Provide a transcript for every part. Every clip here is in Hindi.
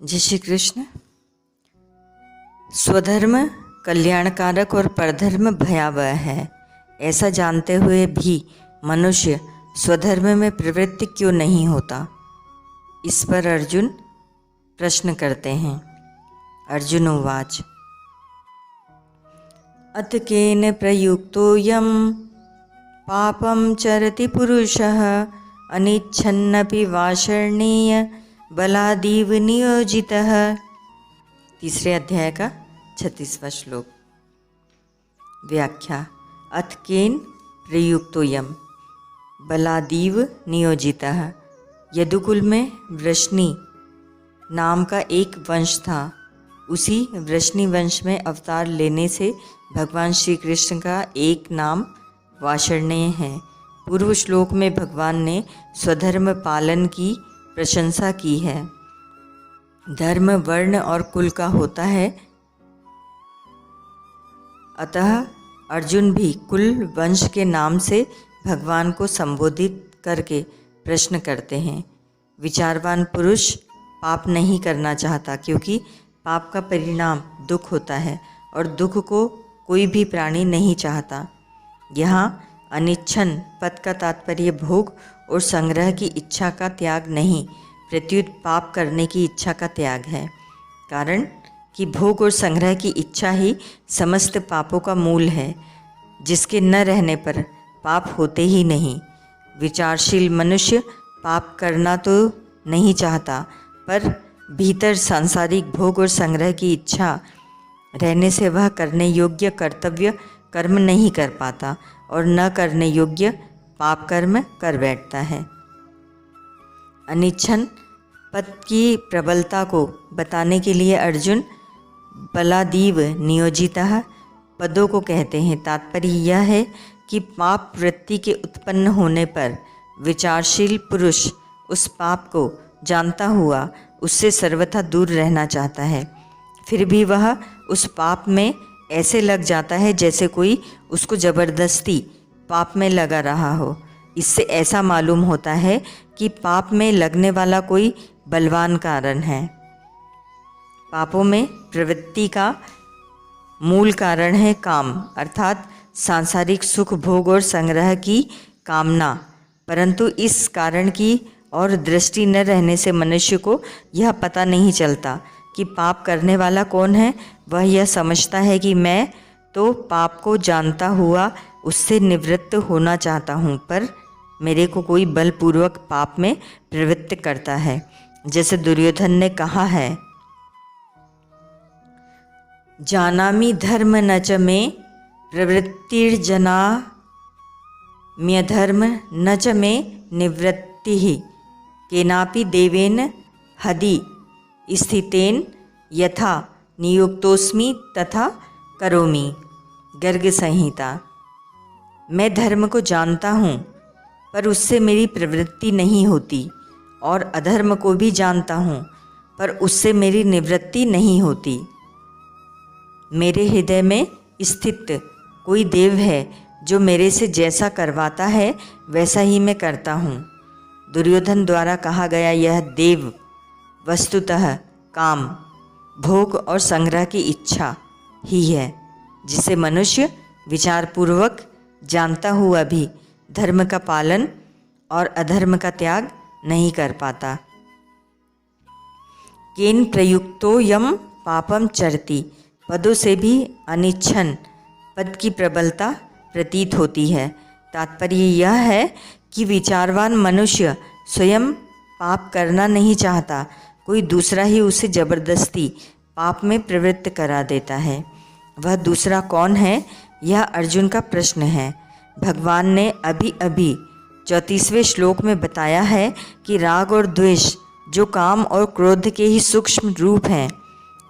जय श्री कृष्ण। स्वधर्म कल्याणकारक और परधर्म भयावह है, ऐसा जानते हुए भी मनुष्य स्वधर्म में प्रवृत्त क्यों नहीं होता? इस पर अर्जुन प्रश्न करते हैं। अर्जुन उवाच अथ केन प्रयुक्तोऽयं पापं चरति पुरुषः अनिच्छन्नपि वाषर्णीय बलादीव नियोजितः। तीसरे अध्याय का 36वां श्लोक। व्याख्या। अथ केन प्रयुक्तोऽयं बलादीव नियोजितः। यदुकुल में वृष्णि नाम का एक वंश था। उसी वृष्णि वंश में अवतार लेने से भगवान श्री कृष्ण का एक नाम वाषर्णेय है। पूर्व श्लोक में भगवान ने स्वधर्म पालन की प्रशंसा की है। धर्म वर्ण और कुल का होता है, अतः अर्जुन भी कुल वंश के नाम से भगवान को संबोधित करके प्रश्न करते हैं। विचारवान पुरुष पाप नहीं करना चाहता, क्योंकि पाप का परिणाम दुख होता है और दुख को कोई भी प्राणी नहीं चाहता। यहाँ अनिच्छन पद का तात्पर्य भोग और संग्रह की इच्छा का त्याग नहीं, प्रत्युत पाप करने की इच्छा का त्याग है। कारण कि भोग और संग्रह की इच्छा ही समस्त पापों का मूल है, जिसके न रहने पर पाप होते ही नहीं। विचारशील मनुष्य पाप करना तो नहीं चाहता, पर भीतर सांसारिक भोग और संग्रह की इच्छा रहने से वह करने योग्य कर्तव्य कर्म नहीं कर पाता और न करने योग्य पाप कर्म कर बैठता है। अनिच्छन पद की प्रबलता को बताने के लिए अर्जुन बलादीव नियोजितः पदों को कहते हैं। तात्पर्य यह है कि पाप वृत्ति के उत्पन्न होने पर विचारशील पुरुष उस पाप को जानता हुआ उससे सर्वथा दूर रहना चाहता है। फिर भी वह उस पाप में ऐसे लग जाता है जैसे कोई उसको जबरदस्ती पाप में लगा रहा हो। इससे ऐसा मालूम होता है कि पाप में लगने वाला कोई बलवान कारण है। पापों में प्रवृत्ति का मूल कारण है काम, अर्थात सांसारिक सुख भोग और संग्रह की कामना। परंतु इस कारण की और दृष्टि न रहने से मनुष्य को यह पता नहीं चलता कि पाप करने वाला कौन है। वह यह समझता है कि मैं तो पाप को जानता हुआ उससे निवृत्त होना चाहता हूँ, पर मेरे को कोई बलपूर्वक पाप में प्रवृत्त करता है। जैसे दुर्योधन ने कहा है, जानामि धर्म न च मे प्रवृत्तिर्जना म्यधर्म न च मे निवृत्तिः केनापि देवेन हदि स्थितेन यथा नियुक्तोस्मि तथा करोमि। गर्ग संहिता। मैं धर्म को जानता हूँ, पर उससे मेरी प्रवृत्ति नहीं होती, और अधर्म को भी जानता हूँ, पर उससे मेरी निवृत्ति नहीं होती। मेरे हृदय में स्थित कोई देव है जो मेरे से जैसा करवाता है वैसा ही मैं करता हूँ। दुर्योधन द्वारा कहा गया यह देव वस्तुतः काम, भोग और संग्रह की इच्छा ही है, जिसे मनुष्य विचारपूर्वक जानता हुआ भी धर्म का पालन और अधर्म का त्याग नहीं कर पाता। केन प्रयुक्तो यम पापम चरति पदों से भी अनिच्छन पद की प्रबलता प्रतीत होती है। तात्पर्य यह है कि विचारवान मनुष्य स्वयं पाप करना नहीं चाहता, कोई दूसरा ही उसे जबरदस्ती पाप में प्रवृत्त करा देता है। वह दूसरा कौन है, यह अर्जुन का प्रश्न है। भगवान ने अभी अभी 34वें श्लोक में बताया है कि राग और द्वेष जो काम और क्रोध के ही सूक्ष्म रूप हैं,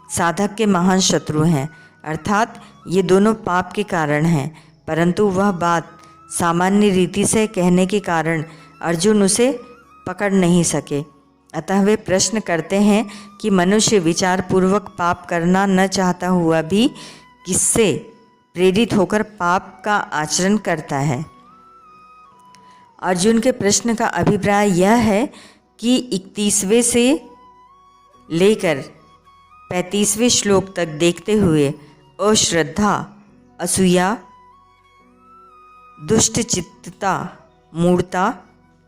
साधक के महान शत्रु हैं, अर्थात ये दोनों पाप के कारण हैं। परंतु वह बात सामान्य रीति से कहने के कारण अर्जुन उसे पकड़ नहीं सके। अतः वे प्रश्न करते हैं कि मनुष्य विचारपूर्वक पाप करना न चाहता हुआ भी किससे प्रेरित होकर पाप का आचरण करता है। अर्जुन के प्रश्न का अभिप्राय यह है कि 31वें से लेकर 35वें श्लोक तक देखते हुए अश्रद्धा, असूया, दुष्टचित्तता, मूढ़ता,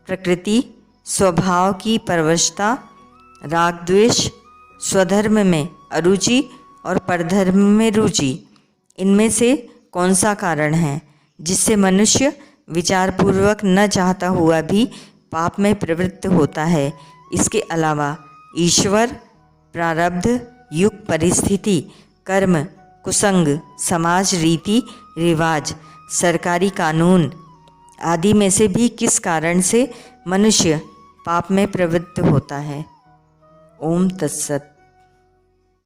प्रकृति, स्वभाव की परवशता, राग द्वेष, स्वधर्म में अरुचि और परधर्म में रुचि, इनमें से कौन सा कारण है जिससे मनुष्य विचारपूर्वक न चाहता हुआ भी पाप में प्रवृत्त होता है? इसके अलावा ईश्वर, प्रारब्ध, युग, परिस्थिति, कर्म, कुसंग, समाज रीति रिवाज, सरकारी कानून आदि में से भी किस कारण से मनुष्य पाप में प्रवृत्त होता है? ओम तत्सत।